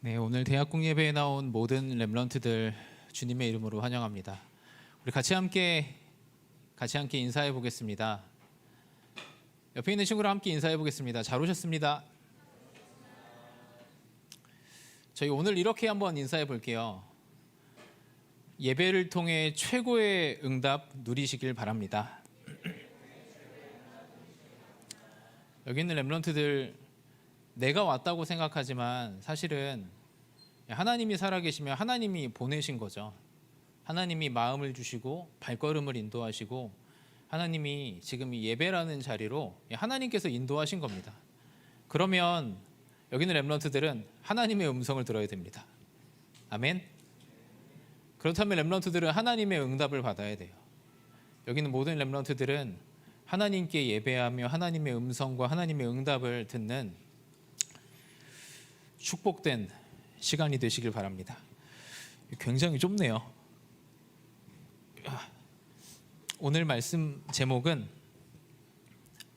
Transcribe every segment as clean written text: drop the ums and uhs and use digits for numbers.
네, 오늘 대학국 예배에 나온 모든 렘넌트들 주님의 이름으로 환영합니다. 우리 같이 함께 인사해 보겠습니다. 옆에 있는 친구랑 함께 인사해 보겠습니다. 잘 오셨습니다. 저희 오늘 이렇게 한번 인사해 볼게요. 예배를 통해 최고의 응답 누리시길 바랍니다. 여기 있는 렘넌트들, 내가 왔다고 생각하지만 사실은 하나님이 살아계시면 하나님이 보내신 거죠. 하나님이 마음을 주시고 발걸음을 인도하시고 하나님이 지금 이 예배라는 자리로 하나님께서 인도하신 겁니다. 그러면 여기 있는 렘넌트들은 하나님의 음성을 들어야 됩니다. 아멘. 그렇다면 렘넌트들은 하나님의 응답을 받아야 돼요. 여기 있는 모든 렘넌트들은 하나님께 예배하며 하나님의 음성과 하나님의 응답을 듣는 축복된 시간이 되시길 바랍니다. 굉장히 좁네요. 오늘 말씀 제목은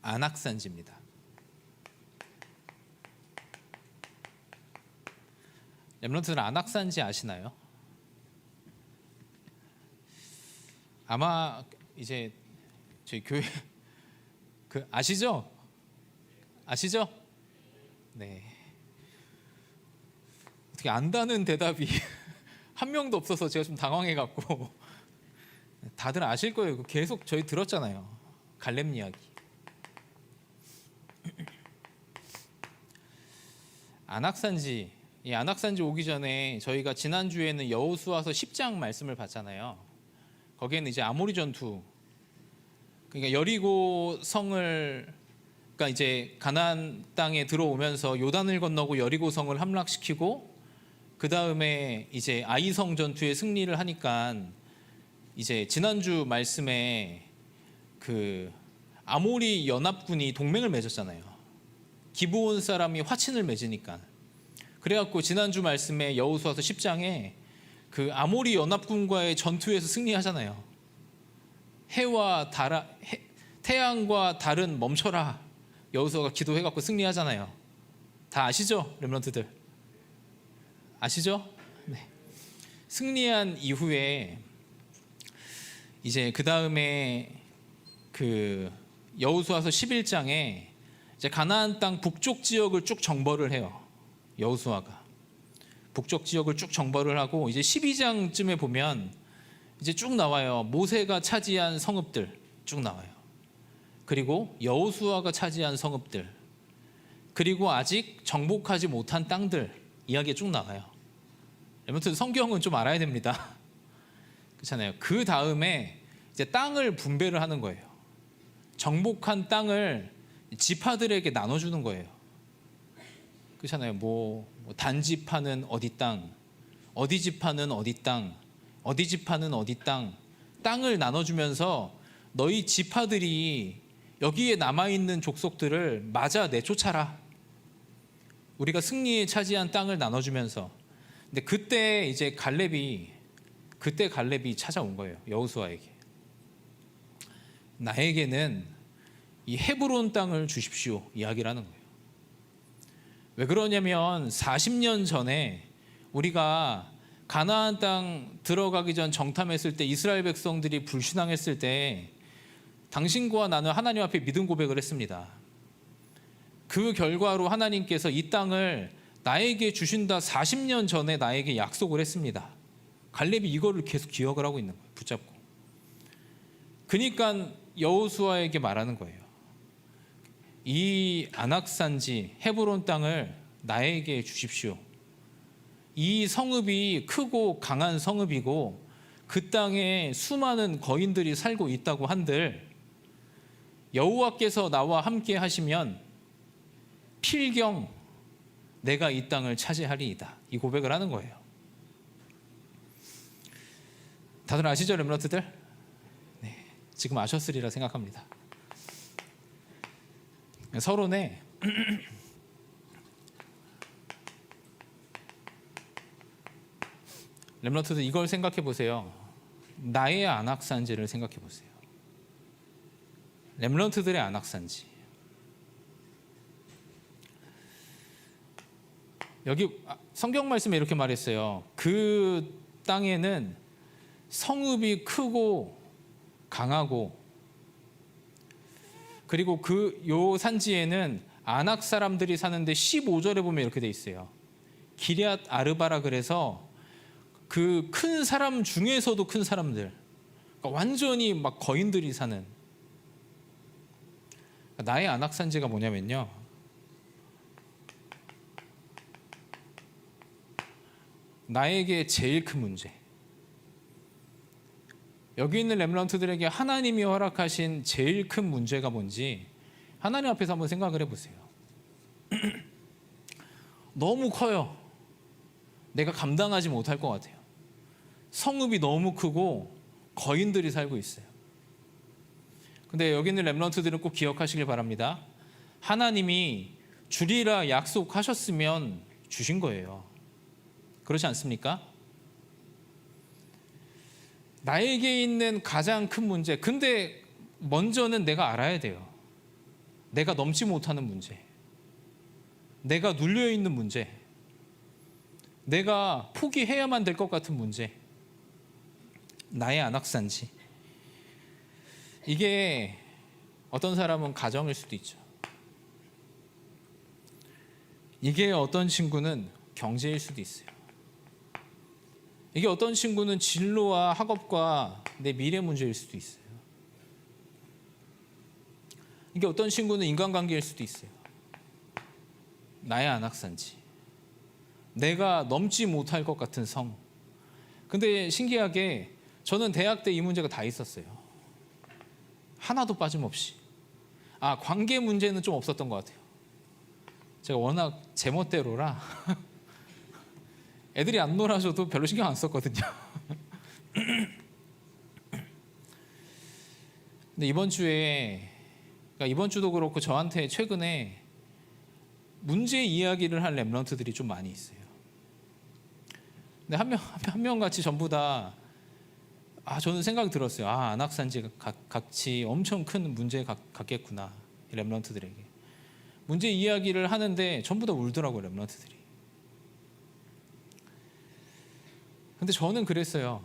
안악산지입니다. 렘넌트들은 안악산지 아시나요? 아마 이제 저희 교회 아시죠? 아시죠? 네. 어떻게 안다는 대답이 한 명도 없어서 제가 좀 당황해갖고 다들 아실 거예요. 계속 저희 들었잖아요. 갈렙 이야기. 안악산지, 이 안악산지 오기 전에 저희가 지난주에는 여호수아서 10장 말씀을 봤잖아요. 거기에는 이제 아모리 전투, 그러니까 여리고 성을, 그러니까 이제 가나안 땅에 들어오면서 요단을 건너고 여리고 성을 함락시키고 그 다음에 이제 아이성 전투에 승리를 하니까 이제 지난주 말씀에 그 아모리 연합군이 동맹을 맺었잖아요. 기브온 사람이 화친을 맺으니까. 그래갖고 지난주 말씀에 여호수아서 10장에 그 아모리 연합군과의 전투에서 승리하잖아요. 태양과 달은 멈춰라. 여호수아가 기도해갖고 승리하잖아요. 다 아시죠, 렘넌트들? 아시죠? 네. 승리한 이후에 이제 그 다음에 그 여호수아서 11장에 이제 가나안 땅 북쪽 지역을 쭉 정벌을 해요. 여호수아가 북쪽 지역을 쭉 정벌을 하고 이제 12장쯤에 보면 이제 쭉 나와요. 모세가 차지한 성읍들 쭉 나와요. 그리고 여호수아가 차지한 성읍들, 그리고 아직 정복하지 못한 땅들 이야기가 쭉 나와요. 여러분 성경은 좀 알아야 됩니다. 그렇잖아요. 그 다음에 이제 땅을 분배를 하는 거예요. 정복한 땅을 지파들에게 나눠주는 거예요. 그렇잖아요. 뭐 단지파는 어디 땅, 어디 지파는 어디 땅, 어디 지파는 어디 땅, 땅을 나눠주면서 너희 지파들이 여기에 남아있는 족속들을 맞아 내쫓아라. 우리가 승리에 차지한 땅을 나눠주면서. 근데 그때 갈렙이 찾아온 거예요. 여호수아에게. 나에게는 이 헤브론 땅을 주십시오 이야기를 하는 거예요. 왜 그러냐면 40년 전에 우리가 가나안 땅 들어가기 전 정탐했을 때 이스라엘 백성들이 불신앙했을 때 당신과 나는 하나님 앞에 믿음 고백을 했습니다. 그 결과로 하나님께서 이 땅을 나에게 주신다 40년 전에 나에게 약속을 했습니다. 갈렙이 이거를 계속 기억을 하고 있는 거예요. 붙잡고. 그러니까 여호수아에게 말하는 거예요. 이 안악산지 헤브론 땅을 나에게 주십시오. 이 성읍이 크고 강한 성읍이고 그 땅에 수많은 거인들이 살고 있다고 한들 여호와께서 나와 함께 하시면 필경 내가 이 땅을 차지하리이다. 이 고백을 하는 거예요. 다들 아시죠, 렘넌트들? 네, 지금 아셨으리라 생각합니다. 서론에 렘넌트들 이걸 생각해 보세요. 나의 안악산지를 생각해 보세요. 렘넌트들의 안악산지. 여기 성경 말씀에 이렇게 말했어요. 그 땅에는 성읍이 크고 강하고, 그리고 요 산지에는 아낙 사람들이 사는데 15절에 보면 이렇게 돼 있어요. 기럇 아르바라, 그래서 그 큰 사람 중에서도 큰 사람들, 그러니까 완전히 막 거인들이 사는. 나의 아낙 산지가 뭐냐면요, 나에게 제일 큰 문제, 여기 있는 렘넌트들에게 하나님이 허락하신 제일 큰 문제가 뭔지 하나님 앞에서 한번 생각을 해보세요. 너무 커요. 내가 감당하지 못할 것 같아요. 성읍이 너무 크고 거인들이 살고 있어요. 근데 여기 있는 렘넌트들은 꼭 기억하시길 바랍니다. 하나님이 주리라 약속하셨으면 주신 거예요. 그렇지 않습니까? 나에게 있는 가장 큰 문제, 근데 먼저는 내가 알아야 돼요. 내가 넘지 못하는 문제, 내가 눌려있는 문제, 내가 포기해야만 될 것 같은 문제, 나의 안악산지. 이게 어떤 사람은 가정일 수도 있죠. 이게 어떤 친구는 경제일 수도 있어요. 이게 어떤 친구는 진로와 학업과 내 미래 문제일 수도 있어요. 이게 어떤 친구는 인간관계일 수도 있어요. 나의 안악산지, 내가 넘지 못할 것 같은 성. 근데 신기하게 저는 대학 때 이 문제가 다 있었어요. 하나도 빠짐없이. 관계 문제는 좀 없었던 것 같아요. 제가 워낙 제멋대로라 애들이 안 놀아줘도 별로 신경 안 썼거든요. 근데 이번 주에, 그러니까 이번 주도 그렇고 저한테 최근에 문제 이야기를 한 렘넌트들이 좀 많이 있어요. 근데 한 명 같이 전부 다 저는 생각이 들었어요. 안악산지 같이 엄청 큰 문제 같겠구나, 렘넌트들에게. 문제 이야기를 하는데 전부 다 울더라고요, 렘넌트들이. 근데 저는 그랬어요.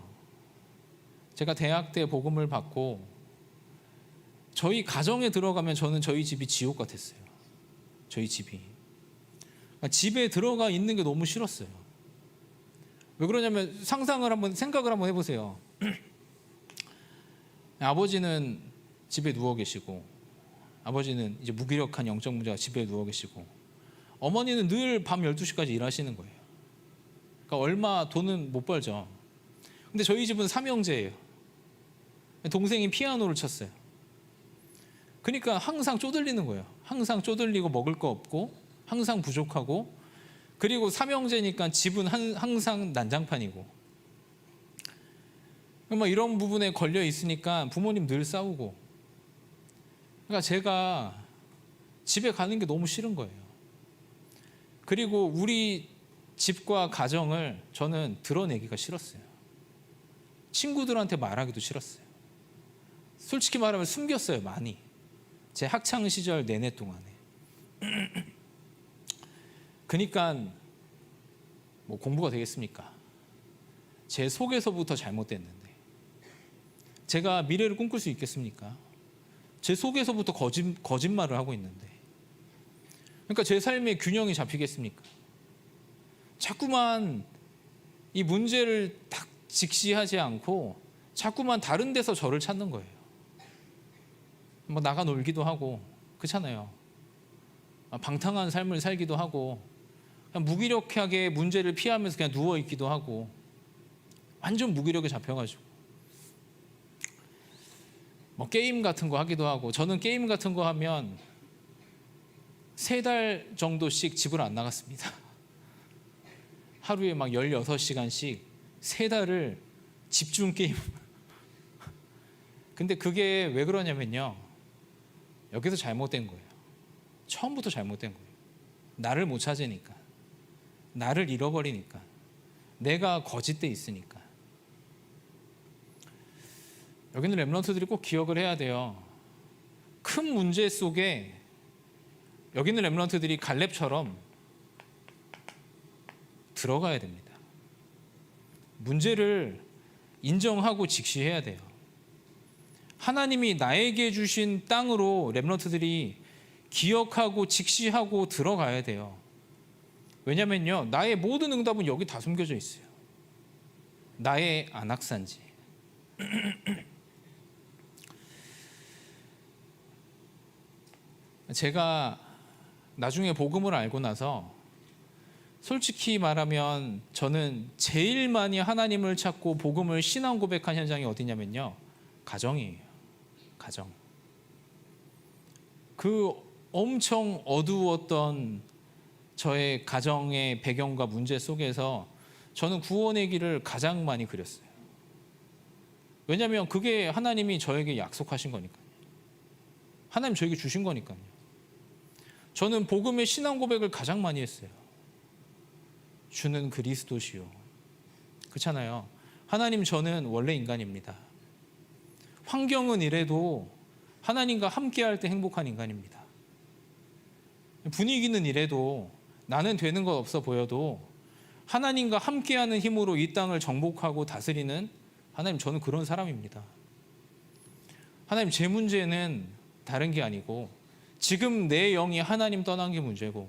제가 대학 때 복음을 받고 저희 가정에 들어가면 저는 저희 집이 지옥 같았어요. 저희 집이. 그러니까 집에 들어가 있는 게 너무 싫었어요. 왜 그러냐면 생각을 한번 해보세요. 아버지는 집에 누워 계시고, 아버지는 이제 무기력한 영적 문제가 집에 누워 계시고, 어머니는 늘 밤 12시까지 일하시는 거예요. 그러니까 얼마 돈은 못 벌죠. 근데 저희 집은 삼형제예요. 동생이 피아노를 쳤어요. 그러니까 항상 쪼들리는 거예요. 항상 쪼들리고 먹을 거 없고 항상 부족하고, 그리고 삼형제니까 집은 항상 난장판이고, 이런 부분에 걸려 있으니까 부모님 늘 싸우고. 그러니까 제가 집에 가는 게 너무 싫은 거예요. 그리고 우리 집과 가정을 저는 드러내기가 싫었어요. 친구들한테 말하기도 싫었어요. 솔직히 말하면 숨겼어요, 많이. 제 학창 시절 내내 동안에. 그러니까 뭐 공부가 되겠습니까? 제 속에서부터 잘못됐는데 제가 미래를 꿈꿀 수 있겠습니까? 제 속에서부터 거짓말을 하고 있는데, 그러니까 제 삶의 균형이 잡히겠습니까? 자꾸만 이 문제를 딱 직시하지 않고 자꾸만 다른 데서 저를 찾는 거예요. 나가 놀기도 하고, 그렇잖아요. 방탕한 삶을 살기도 하고, 그냥 무기력하게 문제를 피하면서 그냥 누워있기도 하고, 완전 무기력에 잡혀가지고 게임 같은 거 하기도 하고. 저는 게임 같은 거 하면 3달 정도씩 집을 안 나갔습니다. 하루에 16시간씩 3달을 집중 게임. 근데 그게 왜 그러냐면요, 여기서 잘못된 거예요. 처음부터 잘못된 거예요. 나를 못 찾으니까, 나를 잃어버리니까, 내가 거짓돼 있으니까. 여기는 렘넌트들이 꼭 기억을 해야 돼요. 큰 문제 속에 여기 있는 렘넌트들이 갈렙처럼 들어가야 됩니다. 문제를 인정하고 직시해야 돼요. 하나님이 나에게 주신 땅으로 렘넌트들이 기억하고 직시하고 들어가야 돼요. 왜냐면요, 나의 모든 응답은 여기 다 숨겨져 있어요. 나의 안악산지. 제가 나중에 복음을 알고 나서 솔직히 말하면 저는 제일 많이 하나님을 찾고 복음을 신앙 고백한 현장이 어디냐면요, 가정이에요. 가정. 그 엄청 어두웠던 저의 가정의 배경과 문제 속에서 저는 구원의 길을 가장 많이 그렸어요. 왜냐하면 그게 하나님이 저에게 약속하신 거니까요. 하나님 저에게 주신 거니까요. 저는 복음의 신앙 고백을 가장 많이 했어요. 주는 그리스도시요. 그렇잖아요. 하나님, 저는 원래 인간입니다. 환경은 이래도 하나님과 함께할 때 행복한 인간입니다. 분위기는 이래도 나는 되는 것 없어 보여도 하나님과 함께하는 힘으로 이 땅을 정복하고 다스리는 하나님, 저는 그런 사람입니다. 하나님, 제 문제는 다른 게 아니고 지금 내 영이 하나님 떠난 게 문제고,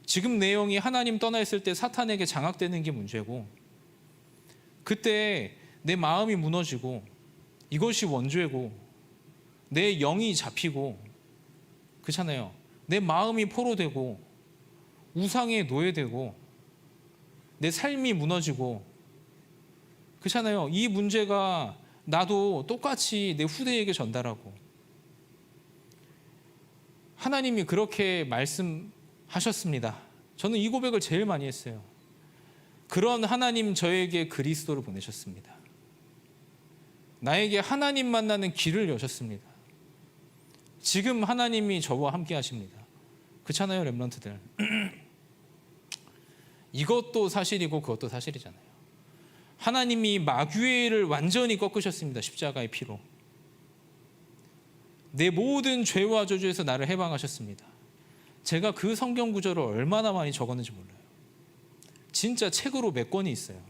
지금 내 영이 하나님 떠나 있을 때 사탄에게 장악되는 게 문제고, 그때 내 마음이 무너지고 이것이 원죄고 내 영이 잡히고, 그렇잖아요. 내 마음이 포로되고 우상에 노예되고 내 삶이 무너지고, 그렇잖아요. 이 문제가 나도 똑같이 내 후대에게 전달하고, 하나님이 그렇게 말씀하셨습니다. 저는 이 고백을 제일 많이 했어요. 그런 하나님, 저에게 그리스도를 보내셨습니다. 나에게 하나님 만나는 길을 여셨습니다. 지금 하나님이 저와 함께 하십니다. 그렇잖아요, 렘넌트들. 이것도 사실이고 그것도 사실이잖아요. 하나님이 마귀를 완전히 꺾으셨습니다. 십자가의 피로. 내 모든 죄와 저주에서 나를 해방하셨습니다. 제가 그 성경 구절을 얼마나 많이 적었는지 몰라요. 진짜 책으로 몇 권이 있어요.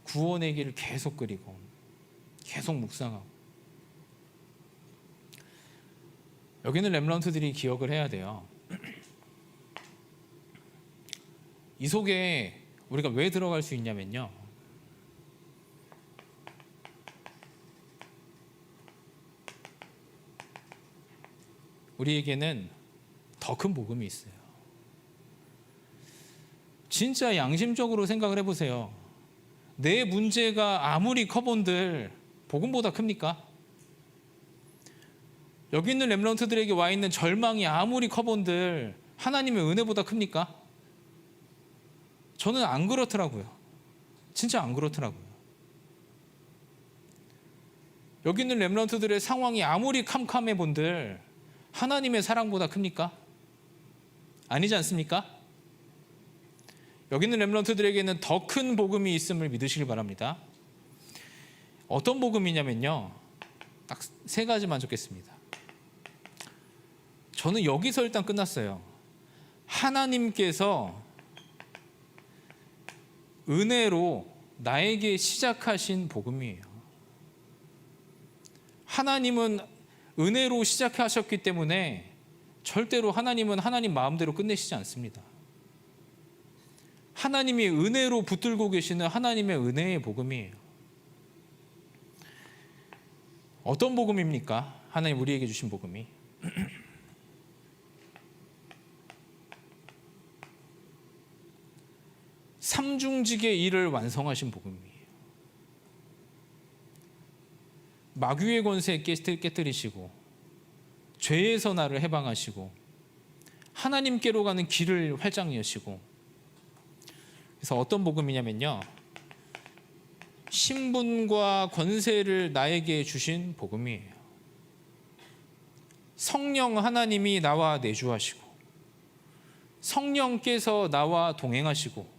구원의 길을 계속 그리고 계속 묵상하고. 여기는 렘넌트들이 기억을 해야 돼요. 이 속에 우리가 왜 들어갈 수 있냐면요, 우리에게는 더 큰 복음이 있어요. 진짜 양심적으로 생각을 해보세요. 내 문제가 아무리 커본들 복음보다 큽니까? 여기 있는 렘넌트들에게 와 있는 절망이 아무리 커본들 하나님의 은혜보다 큽니까? 저는 안 그렇더라고요. 진짜 안 그렇더라고요. 여기 있는 렘넌트들의 상황이 아무리 캄캄해 본들 하나님의 사랑보다 큽니까? 아니지 않습니까? 여기 있는 렘넌트들에게는 더 큰 복음이 있음을 믿으시길 바랍니다. 어떤 복음이냐면요, 딱 세 가지만 적겠습니다. 저는 여기서 일단 끝났어요. 하나님께서 은혜로 나에게 시작하신 복음이에요. 하나님은 은혜로 시작하셨기 때문에 절대로 하나님은 하나님 마음대로 끝내시지 않습니다. 하나님이 은혜로 붙들고 계시는 하나님의 은혜의 복음이에요. 어떤 복음입니까? 하나님 우리에게 주신 복음이. 삼중직의 일을 완성하신 복음이에요. 마귀의 권세 깨뜨리시고 죄에서 나를 해방하시고 하나님께로 가는 길을 활짝 여시고. 그래서 어떤 복음이냐면요, 신분과 권세를 나에게 주신 복음이에요. 성령 하나님이 나와 내주하시고 성령께서 나와 동행하시고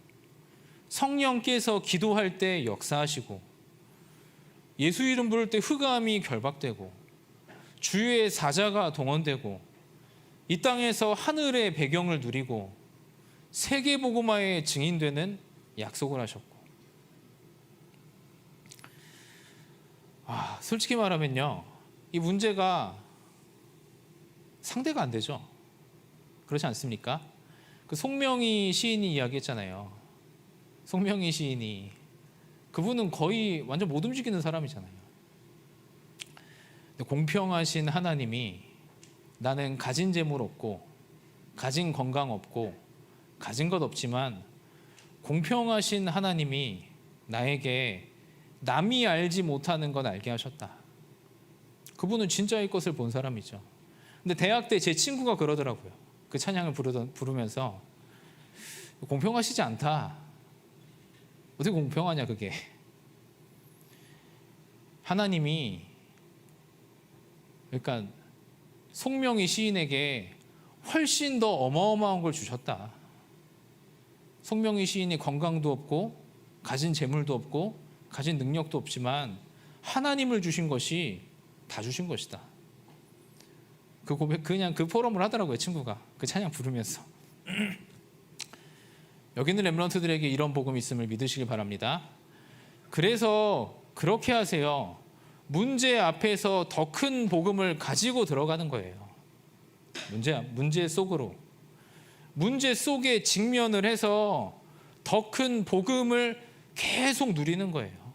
성령께서 기도할 때 역사하시고 예수 이름 부를 때 흑암이 결박되고 주의 사자가 동원되고 이 땅에서 하늘의 배경을 누리고 세계복음화의 증인되는 약속을 하셨고, 솔직히 말하면요, 이 문제가 상대가 안 되죠. 그렇지 않습니까? 그 송명희 시인이 이야기했잖아요. 송명희 시인이, 그분은 거의 완전 못 움직이는 사람이잖아요. 근데 공평하신 하나님이 나는 가진 재물 없고 가진 건강 없고 가진 것 없지만 공평하신 하나님이 나에게 남이 알지 못하는 건 알게 하셨다. 그분은 진짜의 것을 본 사람이죠. 근데 대학 때 제 친구가 그러더라고요. 그 찬양을 부르면서 공평하시지 않다. 어떻게 공평하냐 그게. 하나님이, 그러니까 송명희 시인에게 훨씬 더 어마어마한 걸 주셨다. 송명희 시인이 건강도 없고 가진 재물도 없고 가진 능력도 없지만 하나님을 주신 것이 다 주신 것이다. 그 고백, 그냥 그 포럼을 하더라고요, 친구가. 그 찬양 부르면서. 여기 있는 렘넌트들에게 이런 복음이 있음을 믿으시기 바랍니다. 그래서 그렇게 하세요. 문제 앞에서 더 큰 복음을 가지고 들어가는 거예요. 문제 속으로. 문제 속에 직면을 해서 더 큰 복음을 계속 누리는 거예요.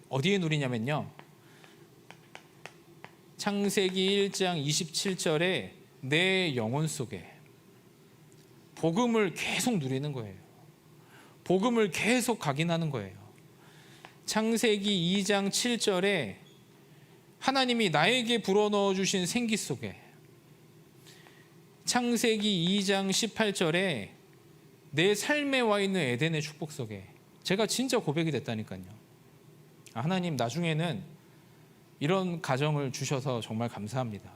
어디에 누리냐면요, 창세기 1장 27절에 내 영혼 속에 복음을 계속 누리는 거예요. 복음을 계속 각인하는 거예요. 창세기 2장 7절에 하나님이 나에게 불어넣어 주신 생기 속에, 창세기 2장 18절에 내 삶에 와 있는 에덴의 축복 속에, 제가 진짜 고백이 됐다니까요. 하나님, 나중에는 이런 가정을 주셔서 정말 감사합니다.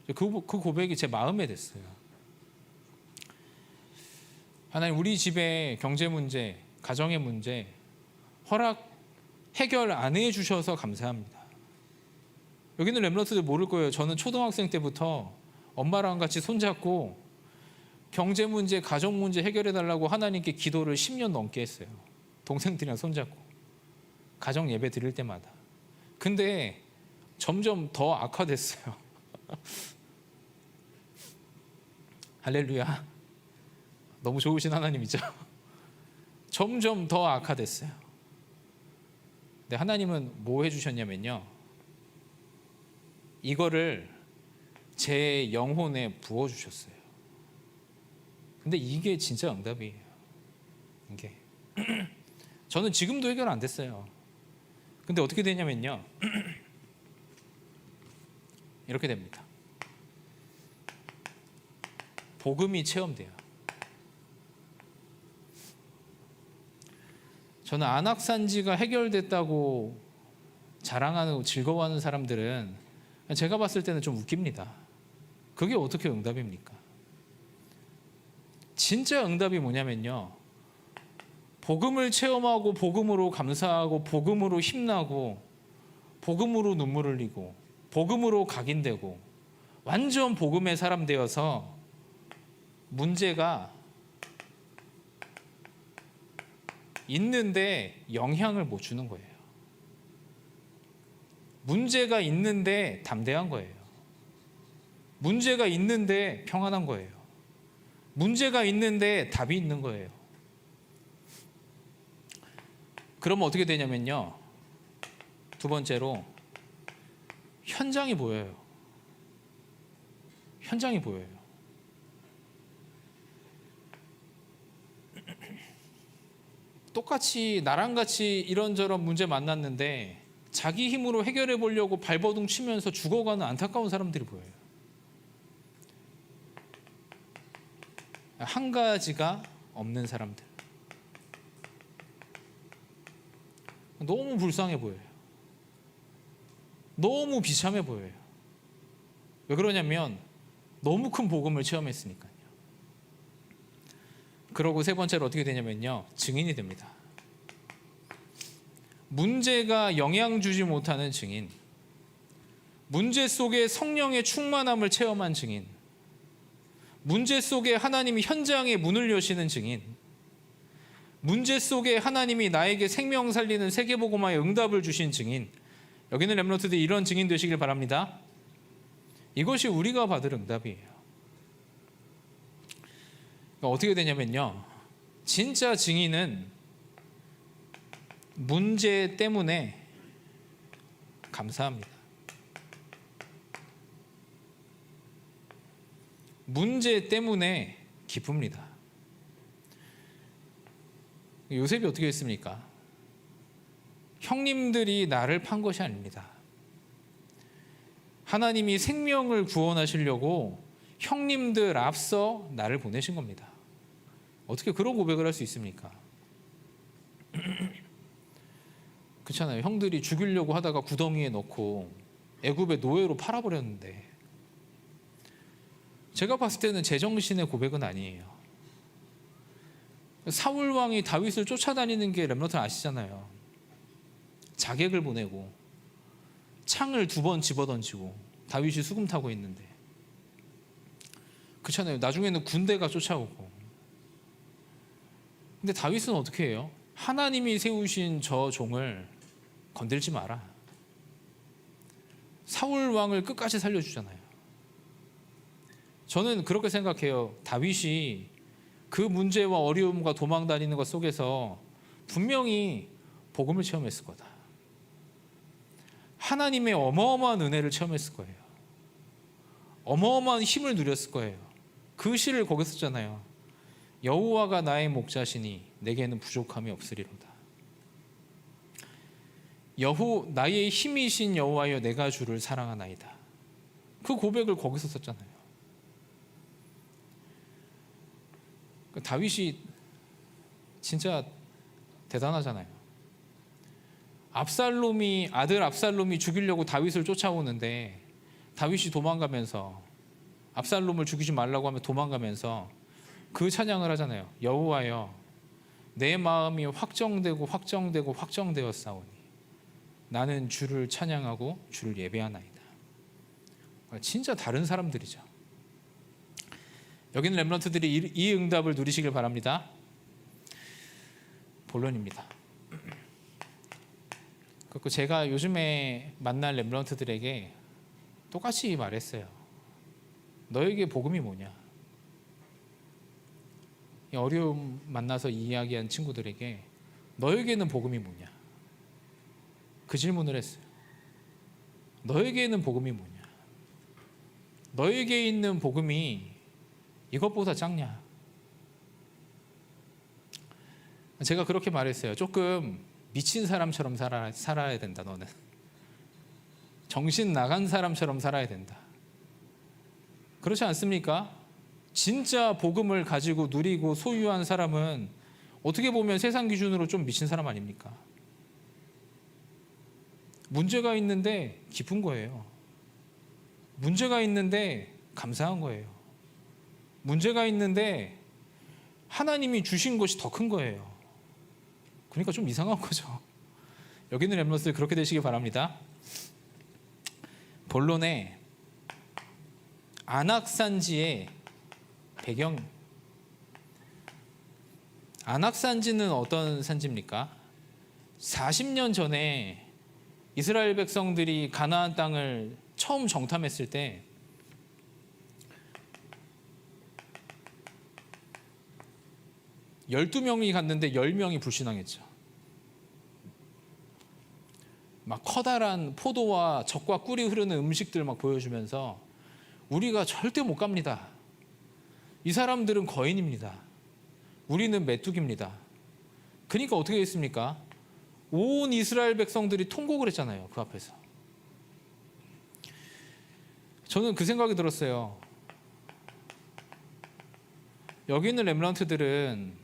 그 고백이 제 마음에 됐어요. 하나님, 우리 집의 경제 문제, 가정의 문제 해결 안 해주셔서 감사합니다. 여기는 렘넌트들 모를 거예요. 저는 초등학생 때부터 엄마랑 같이 손잡고 경제 문제, 가정 문제 해결해달라고 하나님께 기도를 10년 넘게 했어요. 동생들이랑 손잡고 가정 예배 드릴 때마다. 근데 점점 더 악화됐어요. 할렐루야. 너무 좋으신 하나님이죠. 점점 더 악화됐어요. 근데 하나님은 뭐 해주셨냐면요, 이거를 제 영혼에 부어주셨어요. 근데 이게 진짜 응답이에요. 이게 저는 지금도 해결 안 됐어요. 근데 어떻게 되냐면요, 이렇게 됩니다. 복음이 체험돼요. 저는 안악산지가 해결됐다고 자랑하고 즐거워하는 사람들은 제가 봤을 때는 좀 웃깁니다. 그게 어떻게 응답입니까? 진짜 응답이 뭐냐면요, 복음을 체험하고 복음으로 감사하고 복음으로 힘나고 복음으로 눈물 흘리고 복음으로 각인되고 완전 복음의 사람 되어서 문제가 있는데 영향을 못 주는 거예요. 문제가 있는데 담대한 거예요. 문제가 있는데 평안한 거예요. 문제가 있는데 답이 있는 거예요. 그러면 어떻게 되냐면요, 두 번째로 현장이 보여요. 현장이 보여요. 똑같이 나랑 같이 이런저런 문제 만났는데 자기 힘으로 해결해 보려고 발버둥 치면서 죽어가는 안타까운 사람들이 보여요. 한 가지가 없는 사람들. 너무 불쌍해 보여요. 너무 비참해 보여요. 왜 그러냐면 너무 큰 복음을 체험했으니까요. 그러고 세 번째로 어떻게 되냐면요, 증인이 됩니다. 문제가 영향 주지 못하는 증인, 문제 속에 성령의 충만함을 체험한 증인, 문제 속에 하나님이 현장에 문을 여시는 증인, 문제 속에 하나님이 나에게 생명 살리는 세계복음화의 응답을 주신 증인, 여기 있는 렘넌트들이 이런 증인 되시길 바랍니다. 이것이 우리가 받을 응답이에요. 그러니까 어떻게 되냐면요, 진짜 증인은 문제 때문에 감사합니다. 문제 때문에 기쁩니다. 요셉이 어떻게 했습니까? 형님들이 나를 판 것이 아닙니다. 하나님이 생명을 구원하시려고 형님들 앞서 나를 보내신 겁니다. 어떻게 그런 고백을 할 수 있습니까? 그렇잖아요. 형들이 죽이려고 하다가 구덩이에 넣고 애굽의 노예로 팔아버렸는데, 제가 봤을 때는 제정신의 고백은 아니에요. 사울 왕이 다윗을 쫓아다니는 게 렘넌트 아시잖아요. 자객을 보내고 창을 2번 집어던지고 다윗이 수금 타고 있는데, 그렇잖아요. 나중에는 군대가 쫓아오고. 근데 다윗은 어떻게 해요? 하나님이 세우신 저 종을 건들지 마라. 사울 왕을 끝까지 살려주잖아요. 저는 그렇게 생각해요. 다윗이 그 문제와 어려움과 도망다니는 것 속에서 분명히 복음을 체험했을 거다. 하나님의 어마어마한 은혜를 체험했을 거예요. 어마어마한 힘을 누렸을 거예요. 그 시를 거기서 썼잖아요. 여호와가 나의 목자시니 내게는 부족함이 없으리로다. 나의 힘이신 여호와여, 내가 주를 사랑하나이다. 그 고백을 거기서 썼잖아요. 다윗이 진짜 대단하잖아요. 아들 압살롬이 죽이려고 다윗을 쫓아오는데, 다윗이 도망가면서, 압살롬을 죽이지 말라고 하면 도망가면서 그 찬양을 하잖아요. 여호와여, 내 마음이 확정되었사오니 나는 주를 찬양하고 주를 예배하나이다. 진짜 다른 사람들이죠. 여기는 렘넌트들이 이 응답을 누리시길 바랍니다. 본론입니다. 그리고 제가 요즘에 만날 렘넌트들에게 똑같이 말했어요. 너에게 복음이 뭐냐? 어려움 만나서 이야기한 친구들에게 너에게는 복음이 뭐냐? 그 질문을 했어요. 너에게는 복음이 뭐냐? 너에게 있는 복음이 이것보다 작냐? 제가 그렇게 말했어요. 조금 미친 사람처럼 살아야 된다. 너는 정신 나간 사람처럼 살아야 된다. 그렇지 않습니까? 진짜 복음을 가지고 누리고 소유한 사람은 어떻게 보면 세상 기준으로 좀 미친 사람 아닙니까? 문제가 있는데 기쁜 거예요. 문제가 있는데 감사한 거예요. 문제가 있는데 하나님이 주신 것이 더 큰 거예요. 그러니까 좀 이상한 거죠. 여기 있는 렘넌트들 그렇게 되시길 바랍니다. 본론에 안악산지의 배경, 안악산지는 어떤 산지입니까? 40년 전에 이스라엘 백성들이 가나안 땅을 처음 정탐했을 때 12명이 갔는데 10명이 불신앙했죠. 막 커다란 포도와 젖과 꿀이 흐르는 음식들 막 보여주면서 우리가 절대 못 갑니다. 이 사람들은 거인입니다. 우리는 메뚜기입니다. 그러니까 어떻게 했습니까? 온 이스라엘 백성들이 통곡을 했잖아요. 그 앞에서. 저는 그 생각이 들었어요. 여기 있는 렘넌트들은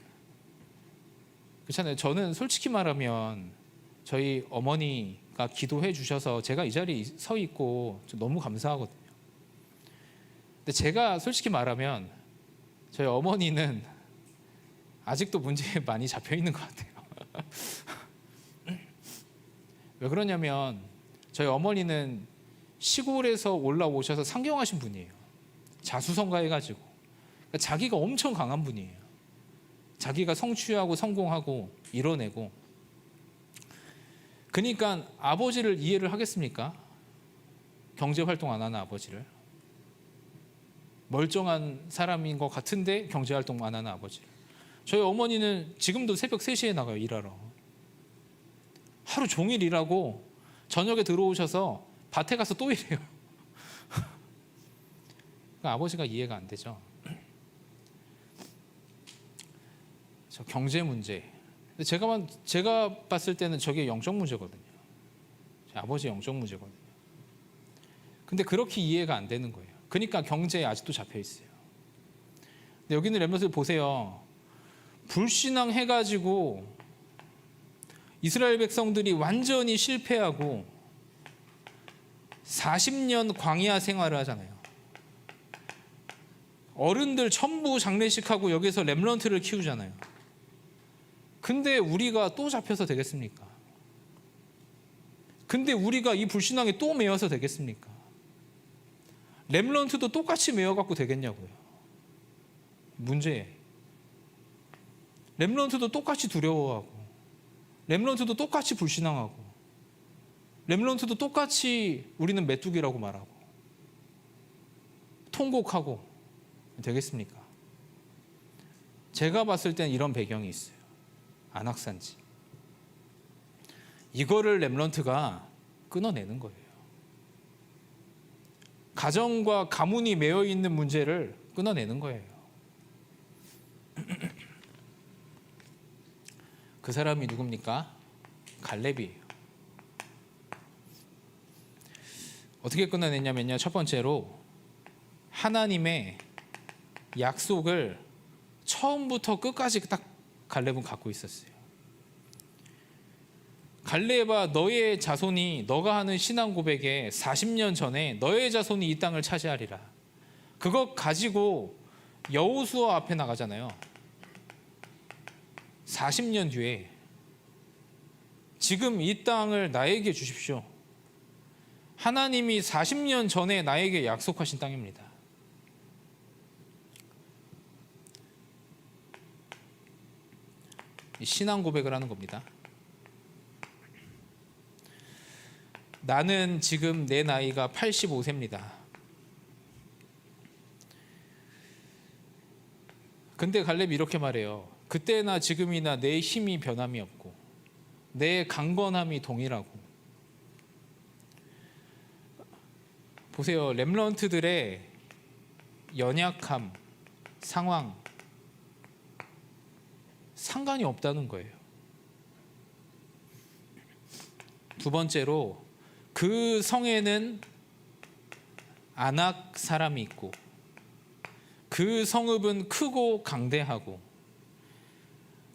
그렇잖아요. 저는 솔직히 말하면 저희 어머니가 기도해 주셔서 제가 이 자리에 서 있고 너무 감사하거든요. 근데 제가 솔직히 말하면 저희 어머니는 아직도 문제에 많이 잡혀 있는 것 같아요. 왜 그러냐면 저희 어머니는 시골에서 올라오셔서 상경하신 분이에요. 자수성가해가지고 자기가 엄청 강한 분이에요. 자기가 성취하고 성공하고 이뤄내고. 그러니까 아버지를 이해를 하겠습니까? 경제활동 안 하는 아버지를. 멀쩡한 사람인 것 같은데 경제활동 안 하는 아버지를. 저희 어머니는 지금도 새벽 3시에 나가요, 일하러. 하루 종일 일하고 저녁에 들어오셔서 밭에 가서 또 일해요. 그러니까 아버지가 이해가 안 되죠. 저 경제 문제. 제가 봤을 때는 저게 영적 문제거든요. 제 아버지 영적 문제거든요. 근데 그렇게 이해가 안 되는 거예요. 그러니까 경제에 아직도 잡혀 있어요. 근데 여기 있는 렘넌트들 보세요. 불신앙 해가지고 이스라엘 백성들이 완전히 실패하고 40년 광야 생활을 하잖아요. 어른들 전부 장례식하고 여기서 렘넌트를 키우잖아요. 근데 우리가 또 잡혀서 되겠습니까? 근데 우리가 이 불신앙에 또 매여서 되겠습니까? 렘넌트도 똑같이 매여갖고 되겠냐고요. 문제예요. 렘넌트도 똑같이 두려워하고, 렘넌트도 똑같이 불신앙하고, 렘넌트도 똑같이 우리는 메뚜기라고 말하고, 통곡하고 되겠습니까? 제가 봤을 땐 이런 배경이 있어요. 안악산지. 이거를 렘넌트가 끊어내는 거예요. 가정과 가문이 매여 있는 문제를 끊어내는 거예요. 그 사람이 누굽니까? 갈렙이에요. 어떻게 끊어냈냐면요. 첫 번째로 하나님의 약속을 처음부터 끝까지 딱 갈렙은 갖고 있었어요. 갈렙아, 너의 자손이 너가 하는 신앙 고백에 40년 전에 너의 자손이 이 땅을 차지하리라. 그거 가지고 여호수아 앞에 나가잖아요. 40년 뒤에 지금 이 땅을 나에게 주십시오. 하나님이 40년 전에 나에게 약속하신 땅입니다. 신앙 고백을 하는 겁니다. 나는 지금 내 나이가 85세입니다. 근데 갈렙이 이렇게 말해요. 그때나 지금이나 내 힘이 변함이 없고 내 강건함이 동일하고. 보세요. 렘넌트들의 연약함, 상황 상관이 없다는 거예요. 두 번째로 그 성에는 아낙 사람이 있고 그 성읍은 크고 강대하고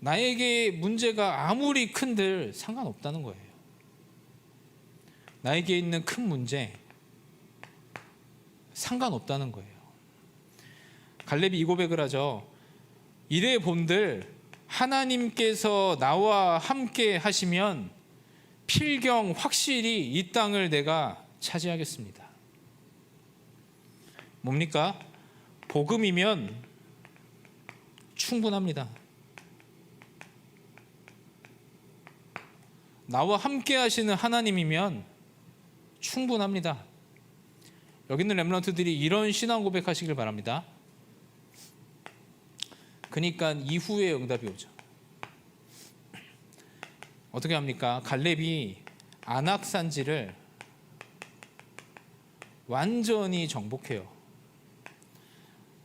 나에게 문제가 아무리 큰들 상관없다는 거예요. 나에게 있는 큰 문제 상관없다는 거예요. 갈렙이 이 고백을 하죠. 이래 본들 하나님께서 나와 함께 하시면 필경 확실히 이 땅을 내가 차지하겠습니다. 뭡니까? 복음이면 충분합니다. 나와 함께 하시는 하나님이면 충분합니다. 여기 있는 렘넌트들이 이런 신앙 고백하시길 바랍니다. 그러니까 이후에 응답이 오죠. 어떻게 합니까? 갈렙이 안악산지를 완전히 정복해요.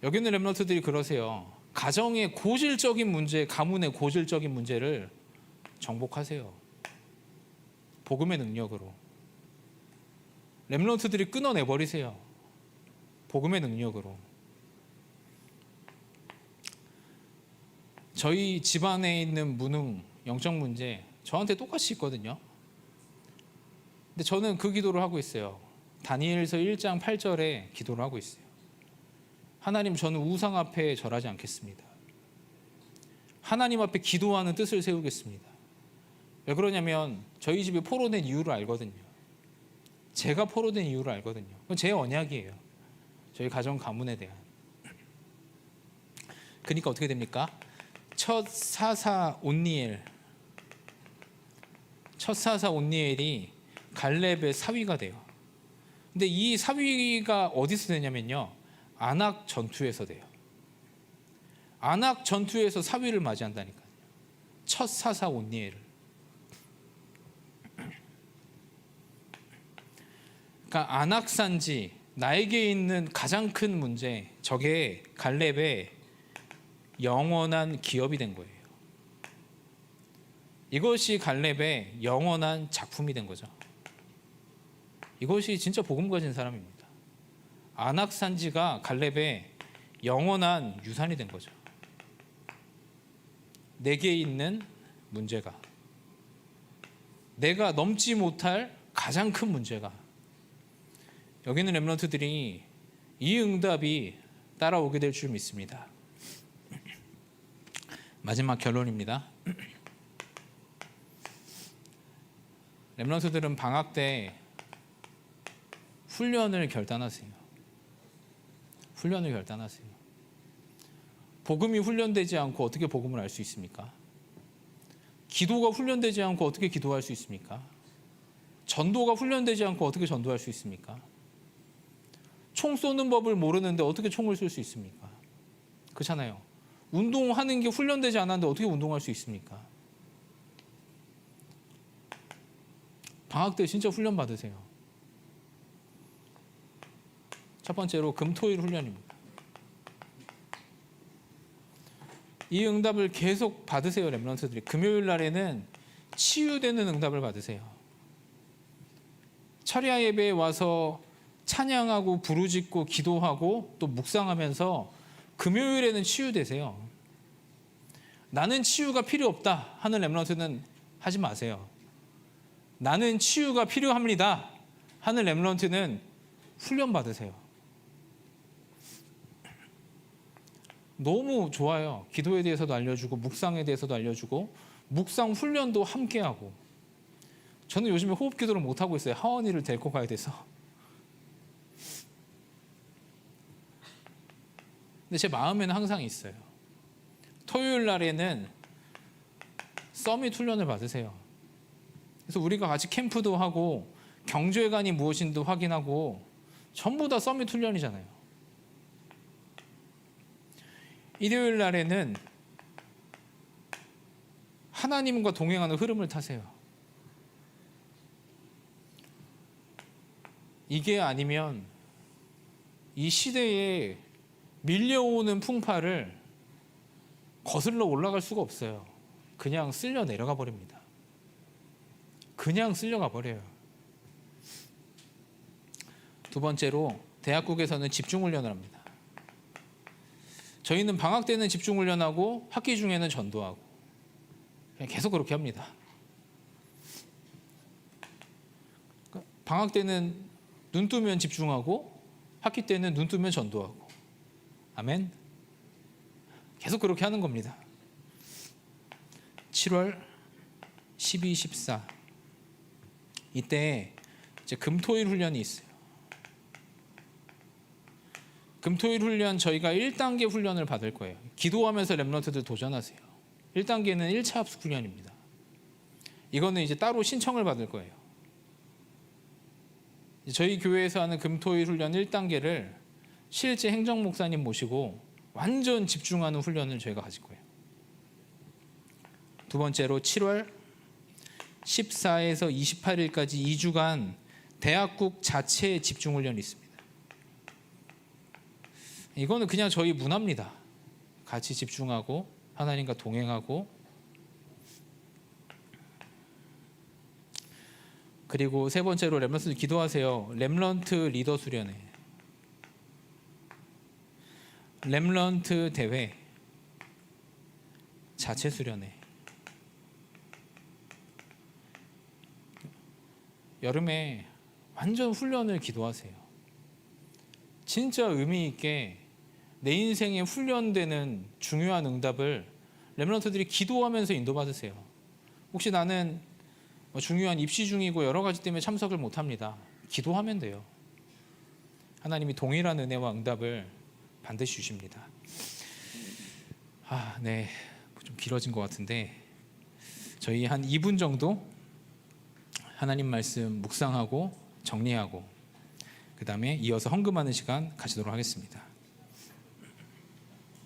여기 있는 렘넌트들이 그러세요. 가정의 고질적인 문제, 가문의 고질적인 문제를 정복하세요. 복음의 능력으로. 렘넌트들이 끊어내버리세요. 복음의 능력으로. 저희 집안에 있는 무능, 영적 문제 저한테 똑같이 있거든요. 근데 저는 그 기도를 하고 있어요. 다니엘서 1장 8절에 기도를 하고 있어요. 하나님, 저는 우상 앞에 절하지 않겠습니다. 하나님 앞에 기도하는 뜻을 세우겠습니다. 왜 그러냐면 저희 집이 포로된 이유를 알거든요. 제가 포로된 이유를 알거든요. 그건 제 언약이에요. 저희 가정 가문에 대한. 그러니까 어떻게 됩니까? 첫 사사 온니엘이 갈렙의 사위가 돼요. 근데 이 사위가 어디서 되냐면요, 안악 전투에서 돼요. 안악 전투에서 사위를 맞이한다니까요. 첫 사사 온니엘을. 그러니까 안악산지, 나에게 있는 가장 큰 문제, 저게 갈렙의 영원한 기업이 된 거예요. 이것이 갈렙의 영원한 작품이 된 거죠. 이것이 진짜 복음 가진 사람입니다. 안악산지가 갈렙의 영원한 유산이 된 거죠. 내게 있는 문제가, 내가 넘지 못할 가장 큰 문제가, 여기 있는 렘넌트들이 이 응답이 따라오게 될 줄 믿습니다. 마지막 결론입니다. 렘넌트들은 방학 때 훈련을 결단하세요. 복음이 훈련되지 않고 어떻게 복음을 알 수 있습니까? 기도가 훈련되지 않고 어떻게 기도할 수 있습니까? 전도가 훈련되지 않고 어떻게 전도할 수 있습니까? 총 쏘는 법을 모르는데 어떻게 총을 쏠 수 있습니까? 그렇잖아요. 운동하는 게 훈련되지 않았는데 어떻게 운동할 수 있습니까? 방학 때 진짜 훈련 받으세요. 첫 번째로 금토일 훈련입니다. 이 응답을 계속 받으세요, 렘넌트들이. 금요일 날에는 치유되는 응답을 받으세요. 철야 예배에 와서 찬양하고 부르짖고 기도하고 또 묵상하면서 금요일에는 치유되세요. 나는 치유가 필요 없다 하는 렘넌트는 하지 마세요. 나는 치유가 필요합니다 하는 렘넌트는 훈련 받으세요. 너무 좋아요. 기도에 대해서도 알려주고 묵상에 대해서도 알려주고 묵상 훈련도 함께하고. 저는 요즘에 호흡 기도를 못하고 있어요. 하원이를 데리고 가야 돼서. 근데 제 마음에는 항상 있어요. 토요일 날에는 서밋 훈련을 받으세요. 그래서 우리가 같이 캠프도 하고 경제관이 무엇인도 확인하고 전부 다 서밋 훈련이잖아요. 일요일 날에는 하나님과 동행하는 흐름을 타세요. 이게 아니면 이 시대에 밀려오는 풍파를 거슬러 올라갈 수가 없어요. 그냥 쓸려 내려가 버립니다. 그냥 쓸려가 버려요. 두 번째로 대학국에서는 집중훈련을 합니다. 저희는 방학 때는 집중훈련하고 학기 중에는 전도하고 계속 그렇게 합니다. 방학 때는 눈 뜨면 집중하고 학기 때는 눈 뜨면 전도하고. 아멘. 계속 그렇게 하는 겁니다. 7월 12, 14 이때 이제 금토일 훈련이 있어요. 금토일 훈련 저희가 1단계 훈련을 받을 거예요. 기도하면서 렘넌트들 도전하세요. 1단계는 1차 합숙 훈련입니다. 이거는 이제 따로 신청을 받을 거예요. 저희 교회에서 하는 금토일 훈련 1단계를 실제 행정 목사님 모시고 완전 집중하는 훈련을 저희가 가질 거예요. 두 번째로 7월 14에서 28일까지 2주간 대학국 자체 집중 훈련이 있습니다. 이거는 그냥 저희 문화입니다. 같이 집중하고 하나님과 동행하고. 그리고 세 번째로 렘넌트 기도하세요. 렘넌트 리더 수련회, 렘넌트 대회, 자체 수련회. 여름에 완전 훈련을 기도하세요. 진짜 의미 있게 내 인생에 훈련되는 중요한 응답을 렘넌트들이 기도하면서 인도받으세요. 혹시 나는 중요한 입시 중이고 여러 가지 때문에 참석을 못합니다. 기도하면 돼요. 하나님이 동일한 은혜와 응답을 반드시 주십니다. 네. 좀 길어진 것 같은데 저희 한 2분 정도 하나님 말씀 묵상하고 정리하고 그 다음에 이어서 헌금하는 시간 가지도록 하겠습니다.